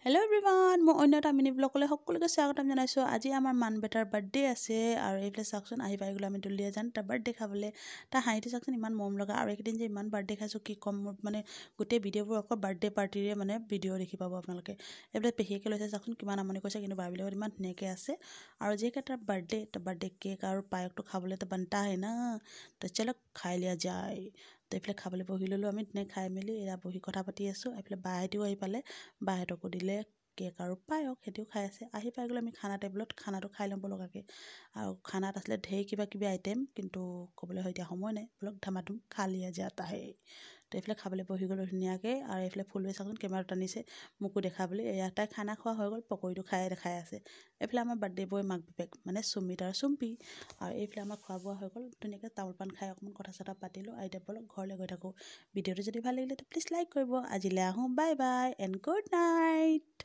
Hello' everyone, মই অন্য এটা মিনি ব্লগলৈ সকলোকে স্বাগতম জনাইছোঁ। আজি আমাৰ মান বেটাৰ বাৰ্থডে আছে আৰু এইফালে চাওকচোন আহি পাই গ'লো আমি দুলিয়া যান তাৰ বাৰ্থডে খাবলৈ। তাৰ হাঁহিটো চাওকচোন ইমান মৰম লগা। আৰু এইকেইদিন যে ইমান বাৰ্থডে খাইছোঁ কি ক'ম, মোৰ মানে গোটেই ভিডিঅ'বোৰ অকল বাৰ্থডে পাৰ্টিৰে মানে ভিডিঅ' দেখি পাব আপোনালোকে। এইফালে পেহীয়েকে লৈছে চাওকচোন কিমান আমনি কৰিছে, কিন্তু বাৰ্বিৰ লগত ইমান ধুনীয়াকৈ আছে। আৰু যিহেতু তাৰ বাৰ্থডে কেক আৰু পায়সটো খাবলৈ তো বনতা হয় না, তো চলো খাই লিয়া যায়। তো এইফালে খাবলৈ বহি ল'লোঁ আমি, ধুনীয়াকৈ খাই মেলি এয়া বহি কথা পাতি আছোঁ। এইফালে বাহঁতেও আহি পালে, বাহঁতকো দিলে কেক আৰু পায়স, সেইটোও খাই আছে। আহি পাই গ'লো আমি খানা টেবুলত, খানাটো খাই ল'ব লগাকৈ। আৰু খানাত আছিলে ঢেৰ কিবা কিবি আইটেম, কিন্তু ক'বলৈ হয় এতিয়া সময় নাই। ব্লগ ধামাধুম খা লিয়া যাতা হে। তো এইফালে খাবলৈ বহি গ'লোঁ ধুনীয়াকৈ। আৰু এইফালে ফুলৱে চাচোন কেমেৰাত টানিছে মোকো দেখাবলৈ। এয়া তাই খানা খোৱা হৈ গ'ল, পকৰিটো খাই দেখাই আছে। এইফালে আমাৰ বাৰ্থডে বয় মাক বাপেক মানে সুমিত আৰু চুম্পি। আৰু এইফালে আমাৰ খোৱা বোৱা হৈ গ'ল, ধুনীয়াকৈ তামোল পাণ খাই অকণমান কথা চথা পাতিলোঁ। আৰু এতিয়া বলক ঘৰলৈ গৈ থাকোঁ। ভিডিঅ'টো যদি ভাল লাগিলে তো প্লিজ লাইক কৰিব। আজিলৈ আহোঁ, bye bye and good night.